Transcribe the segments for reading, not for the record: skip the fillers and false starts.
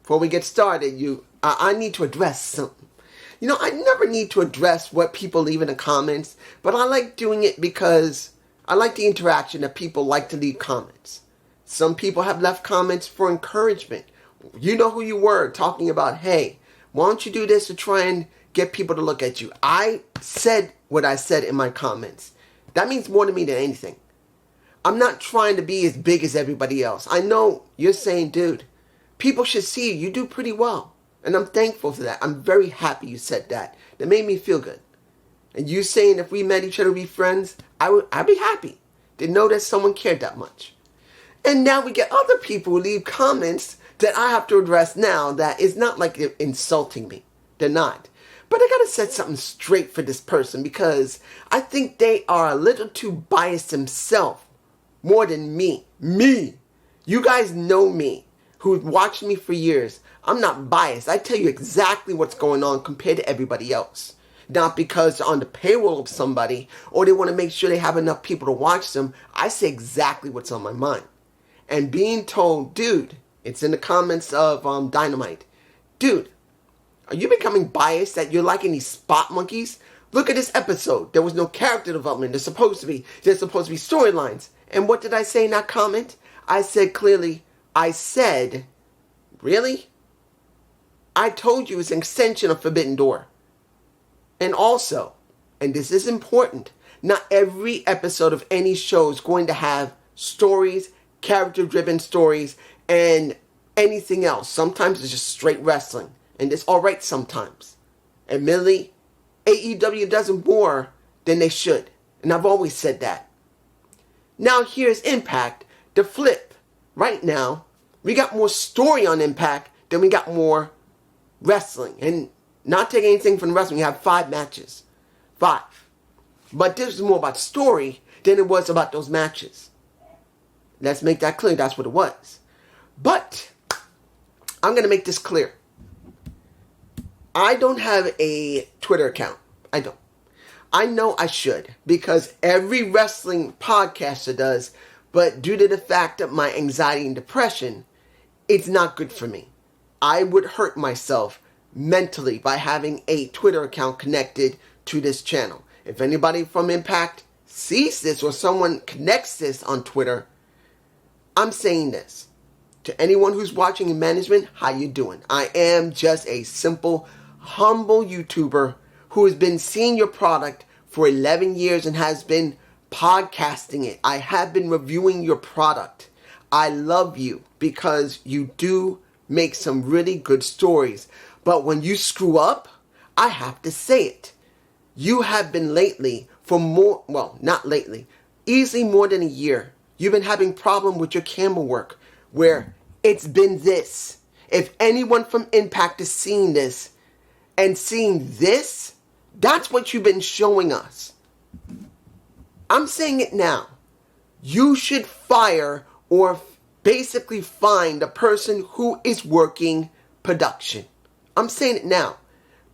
before we get started, I need to address something. I never need to address what people leave in the comments, but I like doing it because I like the interaction that people like to leave comments. Some people have left comments for encouragement. You know who you were, talking about, hey, why don't you do this to try and get people to look at you? I said what I said in my comments. That means more to me than anything. I'm not trying to be as big as everybody else. I know you're saying, dude, people should see you. You do pretty well. And I'm thankful for that. I'm very happy you said that. That made me feel good. And you saying if we met each other, be friends, I'd be happy to know that someone cared that much. And now we get other people who leave comments that I have to address now that is not like they're insulting me. They're not. But I gotta set something straight for this person because I think they are a little too biased themselves more than me. Me. You guys know me, who've watched me for years. I'm not biased. I tell you exactly what's going on compared to everybody else. Not because they're on the payroll of somebody or they want to make sure they have enough people to watch them. I say exactly what's on my mind. And being told, dude, it's in the comments of Dynamite, dude, are you becoming biased that you're liking these spot monkeys? Look at this episode. There was no character development. There's supposed to be storylines. And what did I say in that comment? I said clearly, really? I told you it's an extension of Forbidden Door. And also, and this is important, not every episode of any show is going to have stories, character-driven stories, and anything else. Sometimes it's just straight wrestling. And it's alright sometimes. Admittedly, AEW does more than they should. And I've always said that. Now here's Impact, the flip. Right now, we got more story on Impact than we got more wrestling. And not taking anything from wrestling, we have 5 matches. 5. But this is more about story than it was about those matches. Let's make that clear. That's what it was. But I'm going to make this clear. I don't have a Twitter account. I don't. I know I should because every wrestling podcaster does, but due to the fact of my anxiety and depression, it's not good for me. I would hurt myself mentally by having a Twitter account connected to this channel. If anybody from Impact sees this or someone connects this on Twitter, I'm saying this. To anyone who's watching in management, how you doing? I am just a simple, humble YouTuber who has been seeing your product for 11 years and has been podcasting it. I have been reviewing your product. I love you because you do make some really good stories. But when you screw up, I have to say it. You have been lately easily more than a year. You've been having problem with your camera work where it's been this. If anyone from Impact is seeing this and seeing this, that's what you've been showing us. I'm saying it now. You should fire or basically find the person who is working production. I'm saying it now.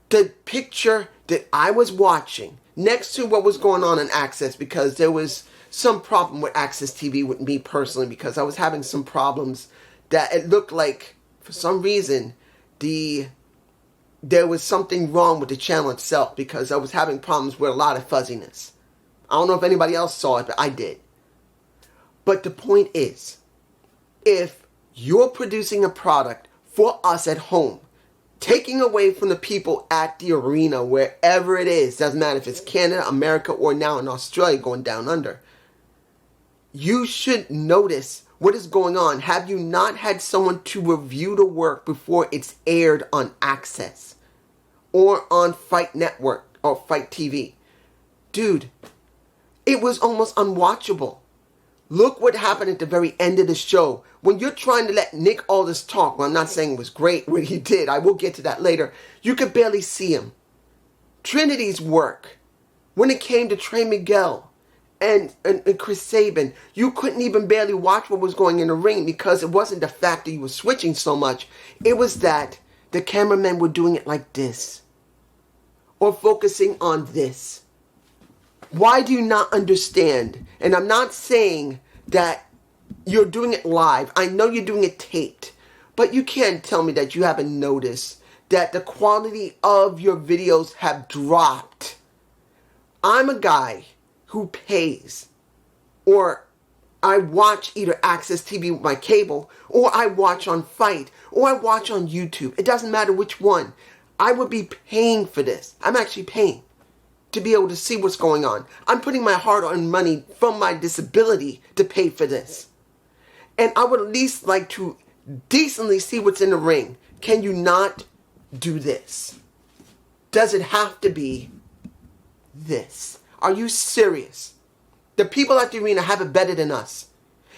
The picture that I was watching next to what was going on in Access, because there was some problem with Access TV with me personally, because I was having some problems that it looked like for some reason there was something wrong with the channel itself, because I was having problems with a lot of fuzziness. I don't know if anybody else saw it, but I did. But the point is, if you're producing a product for us at home, taking away from the people at the arena, wherever it is, doesn't matter if it's Canada, America, or now in Australia going down under, you should notice what is going on. Have you not had someone to review the work before it's aired on Access or on Fight Network or Fight TV? Dude, it was almost unwatchable. Look what happened at the very end of the show. When you're trying to let Nick Aldis talk, well, I'm not saying it was great what he did. I will get to that later. You could barely see him. Trinity's work, when it came to Trey Miguel and Chris Sabin, you couldn't even barely watch what was going in the ring, because it wasn't the fact that you were switching so much. It was that the cameramen were doing it like this, or focusing on this. Why do you not understand? And I'm not saying that you're doing it live. I know you're doing it taped. But you can't tell me that you haven't noticed that the quality of your videos have dropped. I'm a guy who pays, or I watch either Access TV with my cable, or I watch on Fight, or I watch on YouTube. It doesn't matter which one. I would be paying for this. I'm actually paying to be able to see what's going on. I'm putting my hard-earned money from my disability to pay for this. And I would at least like to decently see what's in the ring. Can you not do this? Does it have to be this? Are you serious? The people at the arena have it better than us.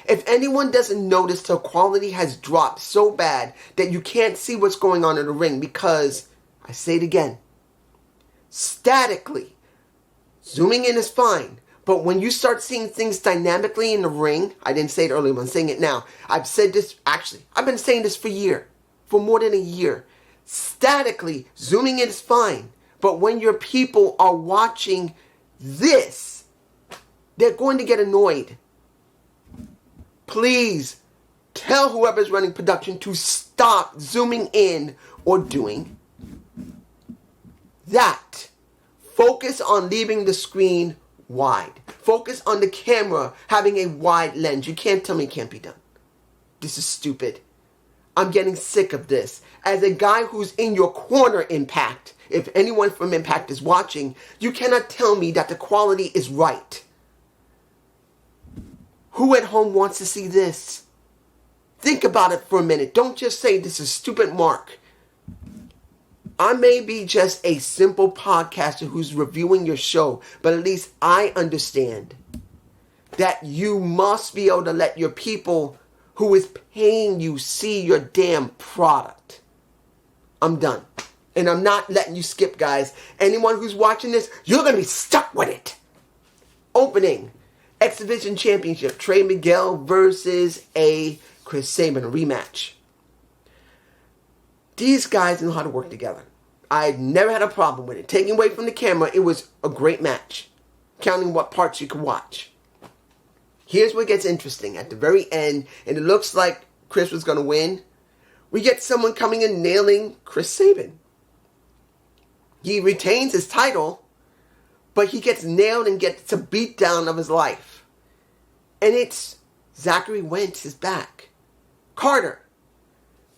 If anyone doesn't notice, the quality has dropped so bad that you can't see what's going on in the ring because, I say it again, statically, zooming in is fine. But when you start seeing things dynamically in the ring, I didn't say it earlier, but I'm saying it now. I've said this, actually, I've been saying this for more than a year. Statically, zooming in is fine. But when your people are watching this, they're going to get annoyed. Please tell whoever's running production to stop zooming in or doing that. Focus on leaving the screen wide. Focus on the camera having a wide lens. You can't tell me it can't be done. This is stupid. I'm getting sick of this. As a guy who's in your corner, Impact, if anyone from Impact is watching, you cannot tell me that the quality is right. Who at home wants to see this? Think about it for a minute. Don't just say this is stupid, Mark. I may be just a simple podcaster who's reviewing your show, but at least I understand that you must be able to let your people who is paying you see your damn product. I'm done. And I'm not letting you skip, guys. Anyone who's watching this, you're going to be stuck with it. Opening X Division Championship, Trey Miguel versus a Chris Sabin, a rematch. These guys know how to work together. I never had a problem with it. Taking away from the camera, it was a great match. Counting what parts you could watch. Here's where it gets interesting. At the very end, and it looks like Chris was going to win, we get someone coming and nailing Chris Sabin. He retains his title, but he gets nailed and gets a beatdown of his life. And it's Zachary Wentz is back. Carter,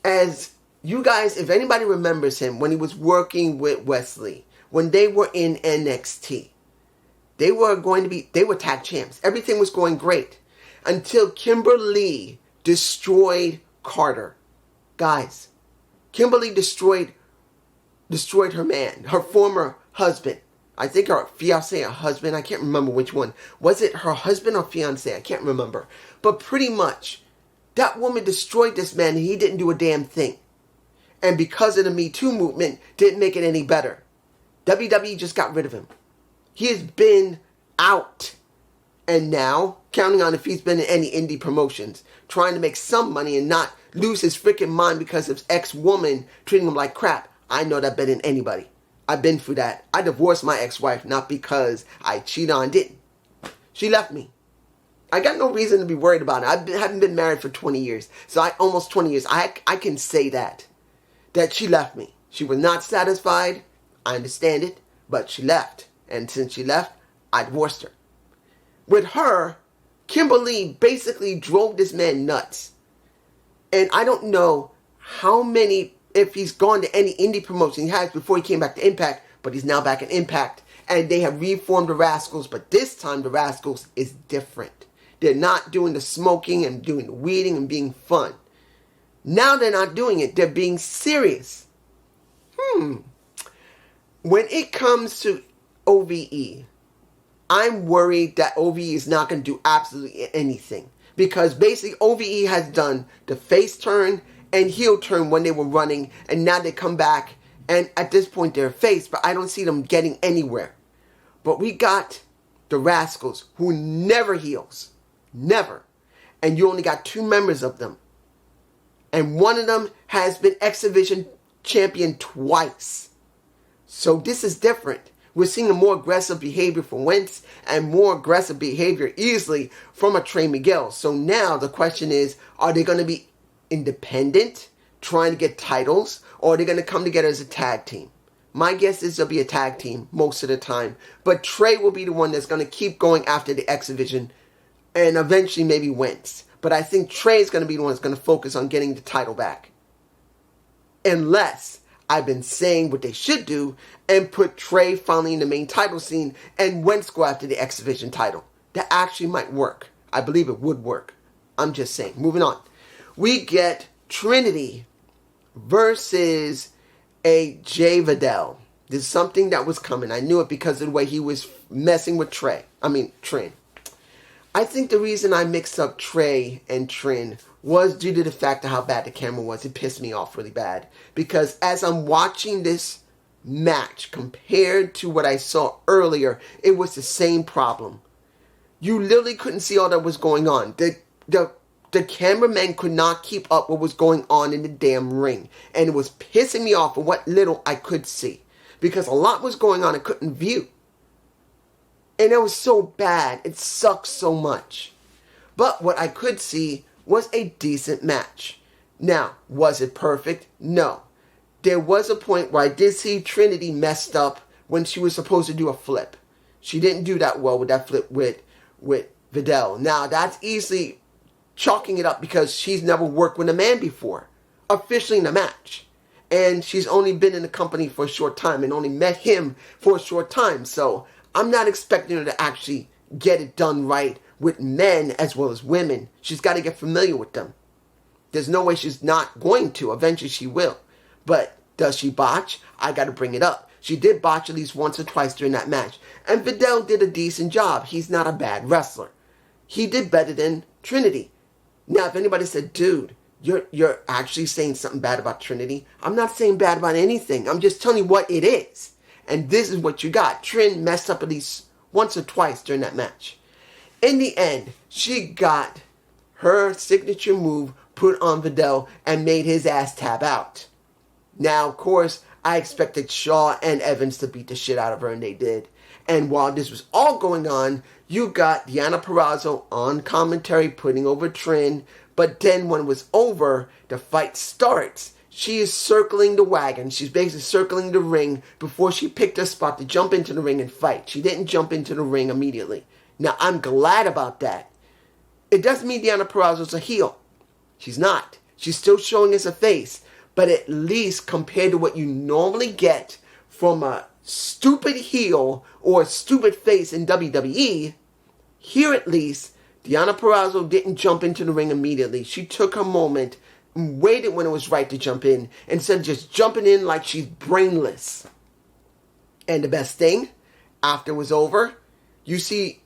as you guys, if anybody remembers him, when he was working with Wesley, when they were in NXT, they were tag champs. Everything was going great until Kimberly destroyed Carter. Guys, Kimberly destroyed her man, her former husband. I think her fiancé or husband, I can't remember which one. Was it her husband or fiancé? I can't remember. But pretty much, that woman destroyed this man and he didn't do a damn thing. And because of the Me Too movement, didn't make it any better. WWE just got rid of him. He has been out. And now, counting on if he's been in any indie promotions, trying to make some money and not lose his freaking mind because of his ex-woman treating him like crap. I know that better than anybody. I've been through that. I divorced my ex-wife not because I cheated on, didn't. She left me. I got no reason to be worried about it. I haven't been married for 20 years. So almost 20 years. I can say that she left me. She was not satisfied. I understand it. But she left. And since she left, I divorced her. With her, Kimberly basically drove this man nuts. And I don't know how many, if he's gone to any indie promotion he has before he came back to Impact, but he's now back in Impact. And they have reformed the Rascals, but this time the Rascals is different. They're not doing the smoking and doing the weeding and being fun. Now they're not doing it. They're being serious. When it comes to OVE, I'm worried that OVE is not going to do absolutely anything. Because basically OVE has done the face turn and heel turn when they were running. And now they come back. And at this point they're face. But I don't see them getting anywhere. But we got the Rascals who never heals. Never. And you only got 2 members of them. And one of them has been X Division champion twice. So this is different. We're seeing a more aggressive behavior from Wentz and more aggressive behavior easily from a Trey Miguel. So now the question is, are they going to be independent trying to get titles, or are they going to come together as a tag team? My guess is they'll be a tag team most of the time. But Trey will be the one that's going to keep going after the X Division and eventually maybe wins. But I think Trey is going to be the one that's going to focus on getting the title back. Unless I've been saying what they should do and put Trey finally in the main title scene and Wentz go after the X Division title. That actually might work. I believe it would work. I'm just saying. Moving on. We get Trinity versus a J Vadel. This is something that was coming. I knew it because of the way he was messing with Trin. I think the reason I mixed up Trey and Trin was due to the fact of how bad the camera was. It pissed me off really bad. Because as I'm watching this match compared to what I saw earlier, it was the same problem. You literally couldn't see all that was going on. The cameraman could not keep up what was going on in the damn ring. And it was pissing me off for what little I could see. Because a lot was going on I couldn't view. And it was so bad. It sucks so much. But what I could see was a decent match. Now, was it perfect? No. There was a point where I did see Trinity messed up when she was supposed to do a flip. She didn't do that well with that flip with Vadel. Now, that's easily chalking it up because she's never worked with a man before, officially in a match. And she's only been in the company for a short time and only met him for a short time. So I'm not expecting her to actually get it done right with men as well as women. She's got to get familiar with them. There's no way she's not going to. Eventually she will. But does she botch? I got to bring it up. She did botch at least once or twice during that match. And Vadel did a decent job. He's not a bad wrestler. He did better than Trinity. Now, if anybody said, dude, you're actually saying something bad about Trinity, I'm not saying bad about anything. I'm just telling you what it is. And this is what you got. Trin messed up at least once or twice during that match. In the end, she got her signature move put on Vadel and made his ass tap out. Now, of course, I expected Shaw and Evans to beat the shit out of her, and they did. And while this was all going on, you got Deonna Purrazzo on commentary putting over Trin. But then when it was over, the fight starts. She is circling the wagon. She's basically circling the ring before she picked her spot to jump into the ring and fight. She didn't jump into the ring immediately. Now, I'm glad about that. It doesn't mean Deonna Purrazzo's a heel. She's not. She's still showing us a face. But at least compared to what you normally get from a stupid heel or a stupid face in WWE, here at least, Deonna Purrazzo didn't jump into the ring immediately. She took her moment and waited when it was right to jump in instead of just jumping in like she's brainless. And the best thing, after it was over, you see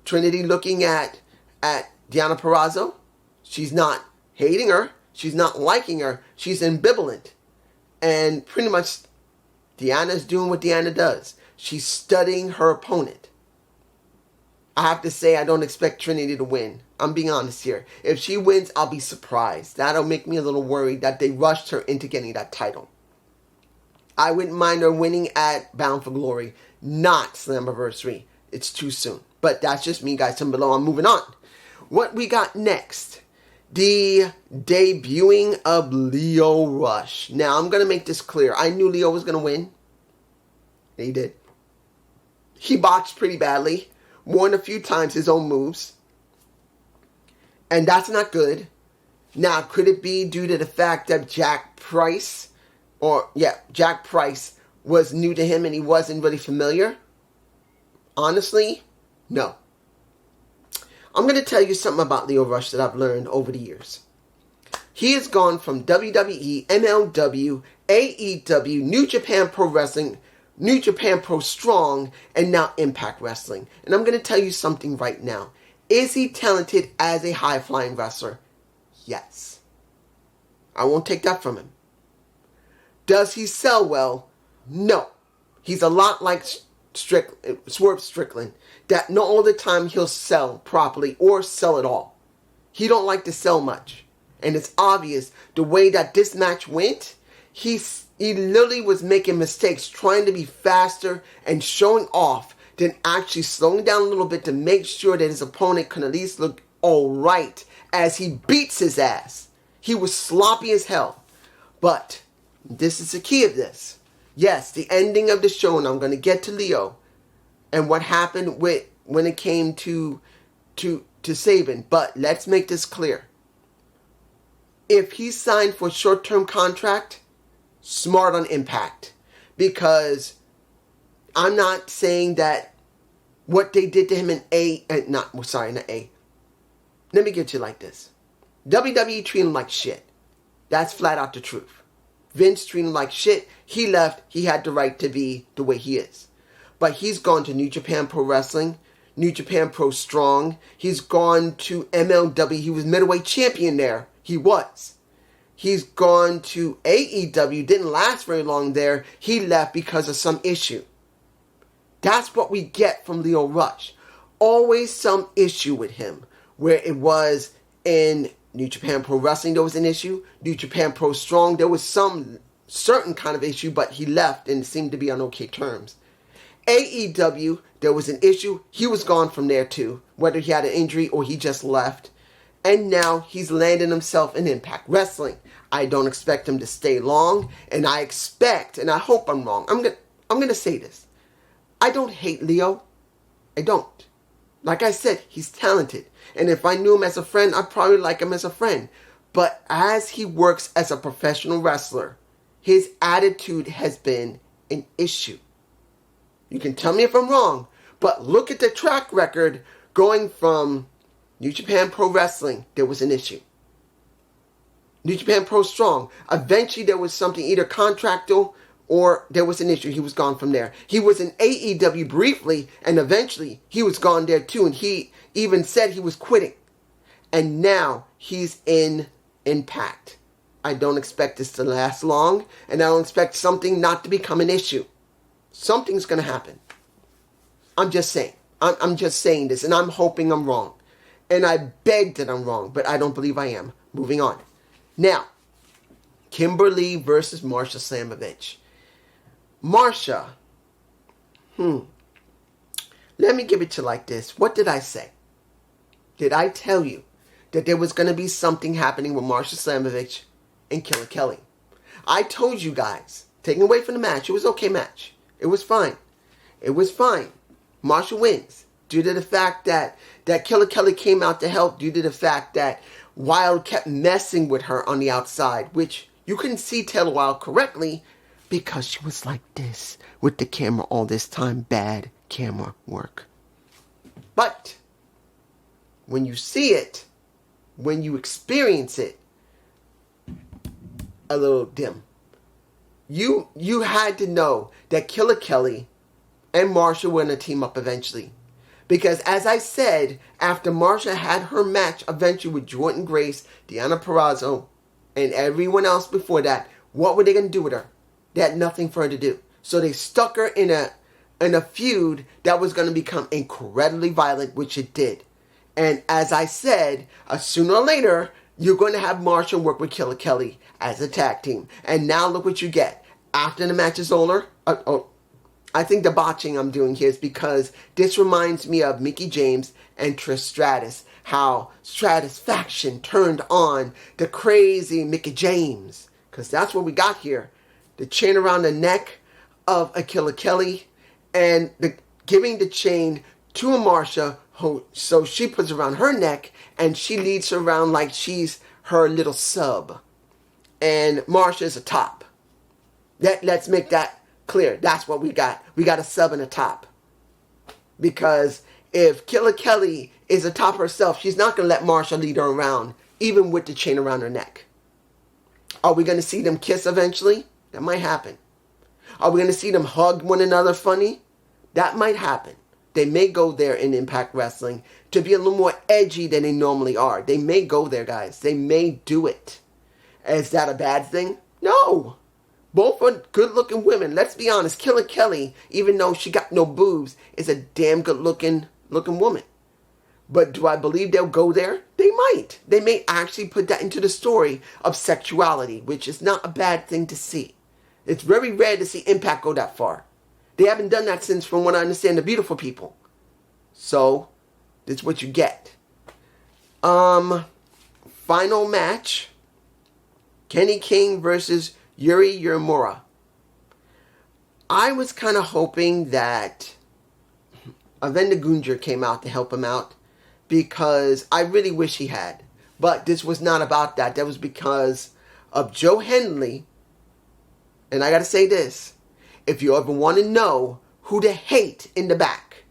Trinity looking at Deonna Purrazzo. She's not hating her. She's not liking her. She's ambivalent. And pretty much Deanna's doing what Deanna does. She's studying her opponent. I have to say I don't expect Trinity to win. I'm being honest here. If she wins, I'll be surprised. That'll make me a little worried that they rushed her into getting that title. I wouldn't mind her winning at Bound for Glory, not Slammiversary. It's too soon. But that's just me, guys. Down below, I'm moving on. What we got next? The debuting of Lio Rush. Now, I'm going to make this clear. I knew Lio was going to win. He did. He botched pretty badly. Won a few times his own moves. And that's not good. Now, could it be due to the fact that Jack Price was new to him and he wasn't really familiar? Honestly, no. I'm going to tell you something about Lio Rush that I've learned over the years. He has gone from WWE, MLW, AEW, New Japan Pro Wrestling, New Japan Pro Strong, and now Impact Wrestling. And I'm going to tell you something right now. Is he talented as a high-flying wrestler? Yes. I won't take that from him. Does he sell well? No. He's a lot like Swerve Strickland. That not all the time he'll sell properly or sell at all. He don't like to sell much. And it's obvious the way that this match went, he literally was making mistakes trying to be faster and showing off than actually slowing down a little bit to make sure that his opponent can at least look alright as he beats his ass. He was sloppy as hell. But this is the key of this. Yes, the ending of the show, and I'm going to get to Leo and what happened when it came to Saban. But let's make this clear. If he signed for a short-term contract, smart on Impact. Because I'm not saying that what they did to him in not A. Let me get you like this. WWE treated him like shit. That's flat out the truth. Vince treated him like shit. He left. He had the right to be the way he is. But he's gone to New Japan Pro Wrestling, New Japan Pro Strong. He's gone to MLW. He was middleweight champion there. He was. He's gone to AEW. Didn't last very long there. He left because of some issue. That's what we get from Leo Rush. Always some issue with him. Where it was in New Japan Pro Wrestling, there was an issue. New Japan Pro Strong, there was some certain kind of issue, but he left and seemed to be on okay terms. AEW, there was an issue. He was gone from there too, whether he had an injury or he just left. And now he's landed himself in Impact Wrestling. I don't expect him to stay long, and I expect, and I hope I'm wrong. I'm gonna say this. I don't hate Leo. I don't. Like I said, he's talented. And if I knew him as a friend, I'd probably like him as a friend. But as he works as a professional wrestler, his attitude has been an issue. You can tell me if I'm wrong, but look at the track record going from New Japan Pro Wrestling, there was an issue. New Japan Pro Strong, eventually there was something either contractual or there was an issue. He was gone from there. He was in AEW briefly, and eventually he was gone there too, and he even said he was quitting. And now he's in Impact. I don't expect this to last long, and I don't expect something not to become an issue. Something's going to happen. I'm just saying. I'm just saying this, and I'm hoping I'm wrong. And I beg that I'm wrong, but I don't believe I am. Moving on. Now, Kimberly versus Marsha Slamovich. Marsha. Let me give it to you like this. What did I say? Did I tell you that there was going to be something happening with Marsha Slamovich and Killer Kelly? I told you guys, taking away from the match, it was an okay match. It was fine. It was fine. Marsha wins due to the fact that Killer Kelly came out to help, due to the fact that Wilde kept messing with her on the outside, which you couldn't see Taylor Wilde correctly because she was like this with the camera all this time. Bad camera work. But when you see it, when you experience it, a little dim. You had to know that Killer Kelly and Marsha were going to team up eventually. Because as I said, after Marsha had her match eventually with Jordan Grace, Deonna Purrazzo, and everyone else before that, what were they going to do with her? They had nothing for her to do. So they stuck her in a feud that was going to become incredibly violent, which it did. And as I said, sooner or later, you're going to have Marsha work with Killer Kelly as a tag team. And now look what you get. After the match is over, I think the botching I'm doing here is because this reminds me of Mickie James and Trish Stratus. How Stratus faction turned on the crazy Mickie James. Because that's what we got here. The chain around the neck of a Killer Kelly. And giving the chain to a Marsha. So she puts it around her neck. And she leads her around like she's her little sub. And Marsha is a top. Let's make that clear. That's what we got. We got a sub and a top. Because if Killer Kelly is a top herself, she's not going to let Marsha lead her around, even with the chain around her neck. Are we going to see them kiss eventually? That might happen. Are we going to see them hug one another funny? That might happen. They may go there in Impact Wrestling to be a little more edgy than they normally are. They may go there, guys. They may do it. Is that a bad thing? No. Both are good-looking women. Let's be honest. Killer Kelly, even though she got no boobs, is a damn good-looking woman. But do I believe they'll go there? They might. They may actually put that into the story of sexuality, which is not a bad thing to see. It's very rare to see Impact go that far. They haven't done that since, from what I understand, the Beautiful People. So, this is what you get. Final match. Kenny King versus Yuri Mora. I was kind of hoping that Avenda Gunjer came out to help him out, because I really wish he had. But this was not about that. That was because of Joe Hendley. And I got to say this. If you ever want to know who to hate in the back,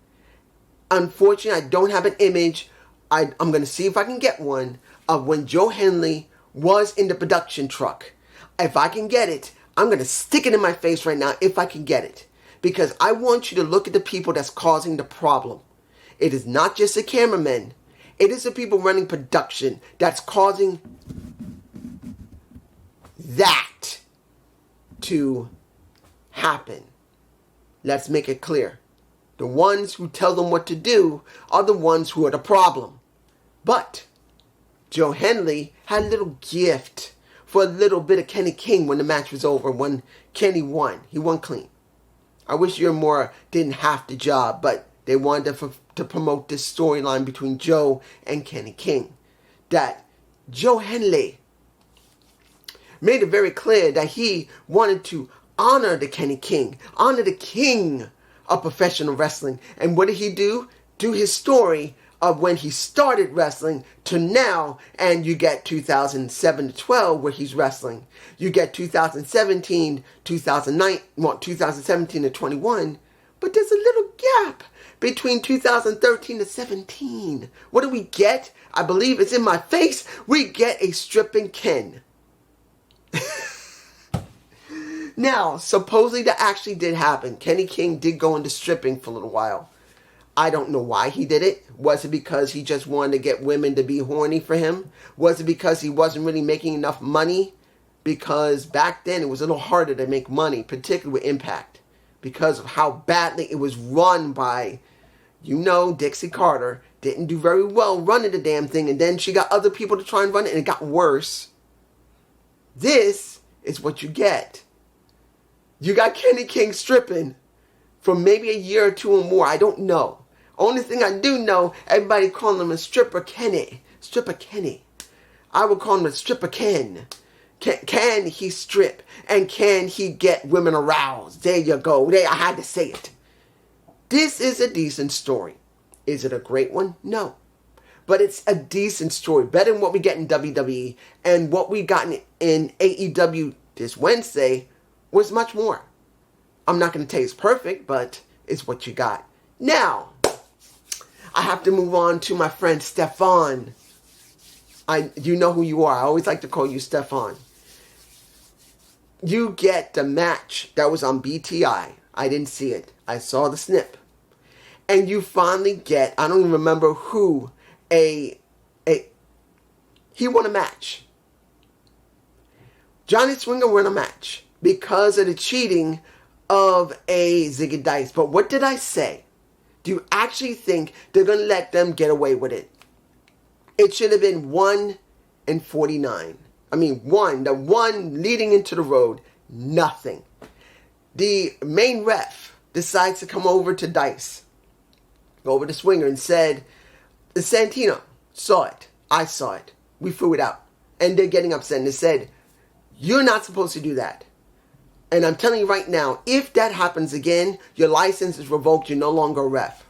unfortunately, I don't have an image. I'm going to see if I can get one of when Joe Hendley was in the production truck. If I can get it, I'm going to stick it in my face right now if I can get it. Because I want you to look at the people that's causing the problem. It is not just the cameramen. It is the people running production that's causing that to happen. Let's make it clear. The ones who tell them what to do are the ones who are the problem. But Joe Hendley had a little gift for a little bit of Kenny King when the match was over, when Kenny won. He won clean. I wish Yuri Mora didn't have the job, but they wanted to promote this storyline between Joe and Kenny King. That Joe Hendley made it very clear that he wanted to honor the Kenny King, honor the king of professional wrestling. And what did he do? Do his story of when he started wrestling to now, and you get 2007 to 12 where he's wrestling. You get 2017, 2017 to 21, but there's a little gap between 2013 to 17. What do we get? I believe it's in my face. We get a stripping Ken. Now, supposedly that actually did happen. Kenny King did go into stripping for a little while. I don't know why he did it. Was it because he just wanted to get women to be horny for him? Was it because he wasn't really making enough money? Because back then it was a little harder to make money, particularly with Impact, because of how badly it was run by, Dixie Carter. Didn't do very well running the damn thing, and then she got other people to try and run it, and it got worse. This is what you get. You got Kenny King stripping for maybe a year or two or more. I don't know. Only thing I do know, everybody calling him a stripper Kenny. Stripper Kenny. I would call him a stripper Ken. Can he strip? And can he get women aroused? There you go. I had to say it. This is a decent story. Is it a great one? No. But it's a decent story. Better than what we get in WWE. And what we got in AEW this Wednesday was much more. I'm not going to tell you it's perfect, but it's what you got. Now, I have to move on to my friend Stefan. You know who you are. I always like to call you Stefan. You get the match that was on BTI. I didn't see it. I saw the snip. And you finally get, I don't even remember who, he won a match. Johnny Swinger won a match because of the cheating of a Ziggy Dice. But what did I say? Do you actually think they're going to let them get away with it? It should have been 1-49. The one leading into the road, nothing. The main ref decides to come over to Dice, go over to Swinger, and said, Santino saw it. I saw it. We threw it out. And they're getting upset. And they said, you're not supposed to do that. And I'm telling you right now, if that happens again, your license is revoked. You're no longer a ref.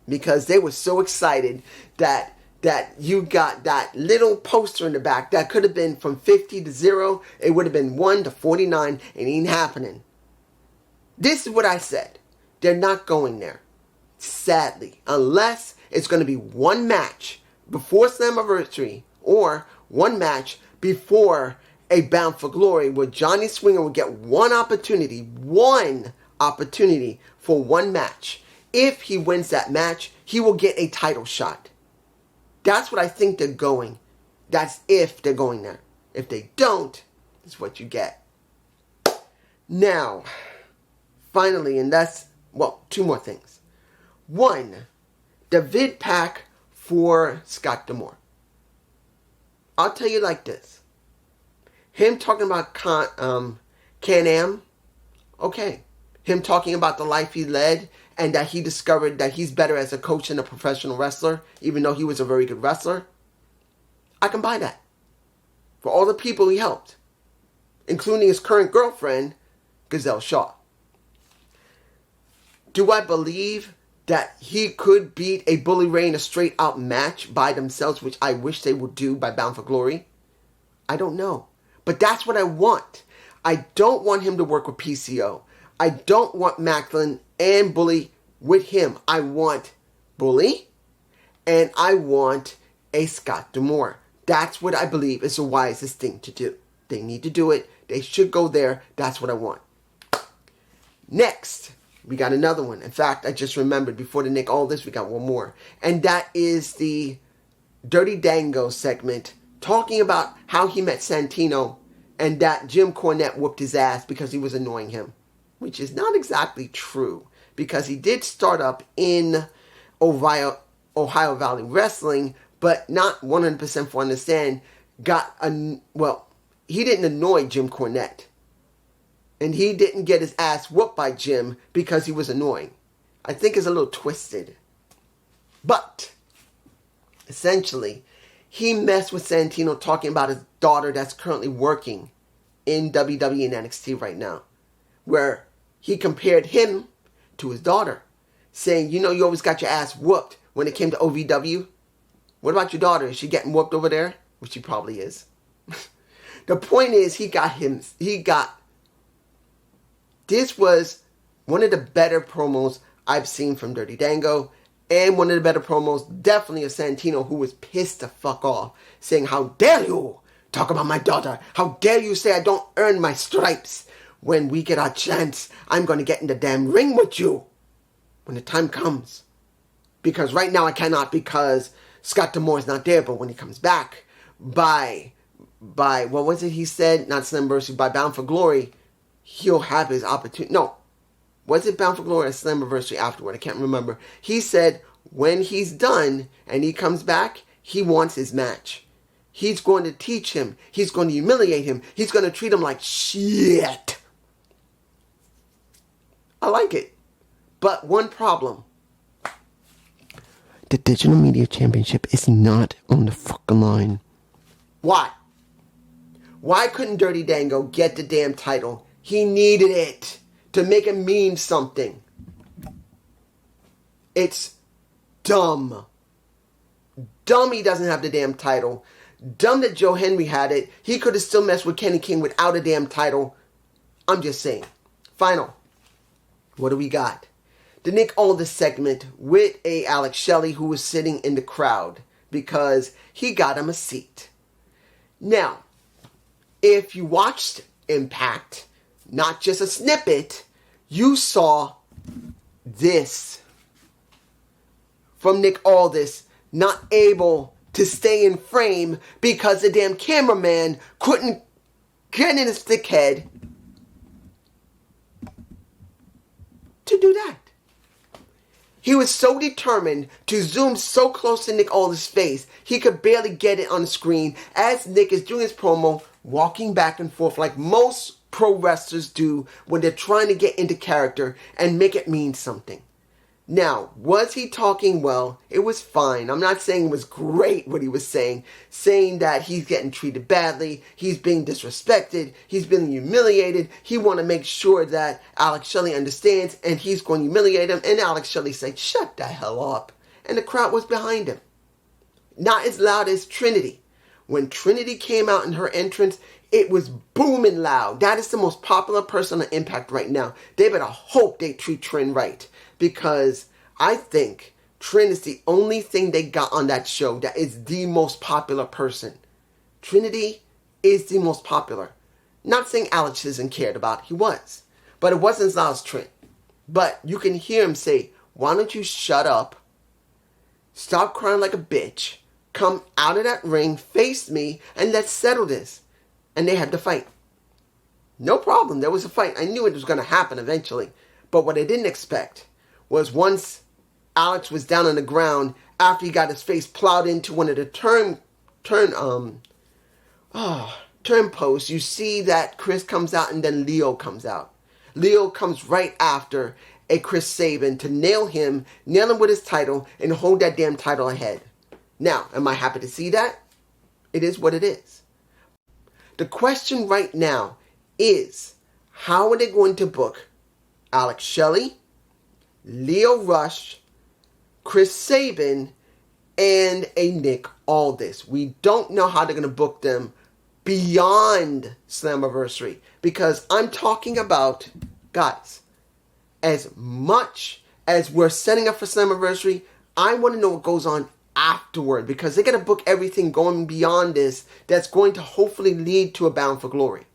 Because they were so excited that you got that little poster in the back that could have been from 50 to 0. It would have been 1-49. It ain't happening. This is what I said. They're not going there. Sadly. Unless it's going to be one match before Slammiversary or one match before a Bound for Glory where Johnny Swinger will get one opportunity for one match. If he wins that match, he will get a title shot. That's what I think they're going. That's if they're going there. If they don't, that's what you get. Now, finally, and that's, two more things. One, the vid pack for Scott D'Amore. I'll tell you like this. Him talking about Can-Am, okay. Him talking about the life he led and that he discovered that he's better as a coach than a professional wrestler, even though he was a very good wrestler. I can buy that. For all the people he helped. including his current girlfriend, Gazelle Shaw. Do I believe that he could beat a Bully Ray in a straight-out match by themselves, which I wish they would do by Bound for Glory? I don't know. But that's what I want. I don't want him to work with PCO. I don't want Macklin and Bully with him. I want Bully, and I want a Scott D'Amore. That's what I believe is the wisest thing to do. They need to do it. They should go there. That's what I want. Next, we got another one. In fact, I just remembered before the Nick Aldis, we got one more. And that is the Dirty Dango segment talking about how he met Santino and that Jim Cornette whooped his ass because he was annoying him. Which is not exactly true, because he did start up in Ohio Valley Wrestling, but not 100% for understand, he didn't annoy Jim Cornette. And he didn't get his ass whooped by Jim because he was annoying. I think it's a little twisted. But, essentially, he messed with Santino talking about his daughter that's currently working in WWE and NXT right now. Where he compared him to his daughter, saying, you always got your ass whooped when it came to OVW. What about your daughter? Is she getting whooped over there? Which she probably is. The point is, this was one of the better promos I've seen from Dirty Dango, and one of the better promos, definitely, of Santino, who was pissed the fuck off, saying, how dare you talk about my daughter? How dare you say I don't earn my stripes? When we get our chance, I'm going to get in the damn ring with you when the time comes. Because right now I cannot, because Scott D'Amore is not there. But when he comes back by what was it he said? Not Slammiversary, by Bound for Glory, he'll have his opportunity. No, was it Bound for Glory or Slammiversary afterward? I can't remember. He said when he's done and he comes back, he wants his match. He's going to teach him. He's going to humiliate him. He's going to treat him like shit. I like it. But one problem. The Digital Media Championship is not on the fucking line. Why? Why couldn't Dirty Dango get the damn title? He needed it to make it mean something. It's dumb. Dumb he doesn't have the damn title. Dumb that Joe Henry had it. He could have still messed with Kenny King without a damn title. I'm just saying. Final. What do we got? The Nick Aldis segment with a Alex Shelley who was sitting in the crowd because he got him a seat. Now, if you watched Impact, not just a snippet, you saw this from Nick Aldis not able to stay in frame because the damn cameraman couldn't get in his thick head to do that. He was so determined to zoom so close to Nick Aldis' face, he could barely get it on the screen as Nick is doing his promo, walking back and forth like most pro wrestlers do when they're trying to get into character and make it mean something. Now, was he talking well? It was fine. I'm not saying it was great what he was saying that he's getting treated badly, he's being disrespected, he's being humiliated. He want to make sure that Alex Shelley understands, and he's going to humiliate him. And Alex Shelley said, shut the hell up. And the crowd was behind him. Not as loud as Trinity. When Trinity came out in her entrance, it was booming loud. That is the most popular person on Impact right now. They better hope they treat Trin right. Because I think Trin is the only thing they got on that show that is the most popular person. Trinity is the most popular. Not saying Alex isn't cared about. He was. But it wasn't as loud as Trin. But you can hear him say, why don't you shut up, stop crying like a bitch, come out of that ring, face me, and let's settle this. And they had to fight. No problem. There was a fight. I knew it was going to happen eventually. But what I didn't expect was once Alex was down on the ground after he got his face plowed into one of the turn posts, you see that Chris comes out and then Leo comes out. Leo comes right after a Chris Sabin to nail him with his title and hold that damn title ahead. Now, am I happy to see that? It is what it is. The question right now is, how are they going to book Alex Shelley, Leo Rush, Chris Sabin, and a Nick Aldis? We don't know how they're going to book them beyond Slammiversary, because I'm talking about, guys, as much as we're setting up for Slammiversary, I want to know what goes on afterward, because they're going to book everything going beyond this that's going to hopefully lead to a Bound for Glory.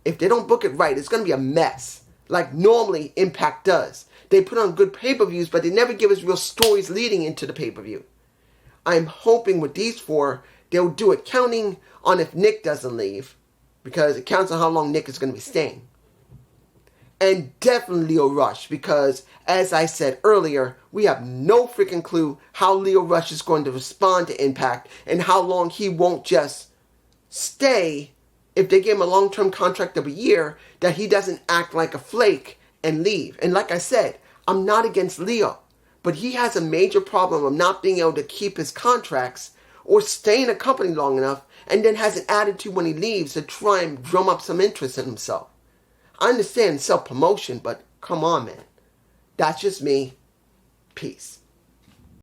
If they don't book it right, it's going to be a mess, like normally Impact does. They put on good pay-per-views, but they never give us real stories leading into the pay-per-view. I'm hoping with these four, they'll do it counting on if Nick doesn't leave, because it counts on how long Nick is going to be staying. And definitely Leo Rush, because as I said earlier, we have no freaking clue how Leo Rush is going to respond to Impact and how long he won't just stay. If they give him a long-term contract of a year, that he doesn't act like a flake and leave. And like I said, I'm not against Leo, but he has a major problem of not being able to keep his contracts or stay in a company long enough, and then has an attitude when he leaves to try and drum up some interest in himself. I understand self-promotion, but come on, man. That's just me. Peace.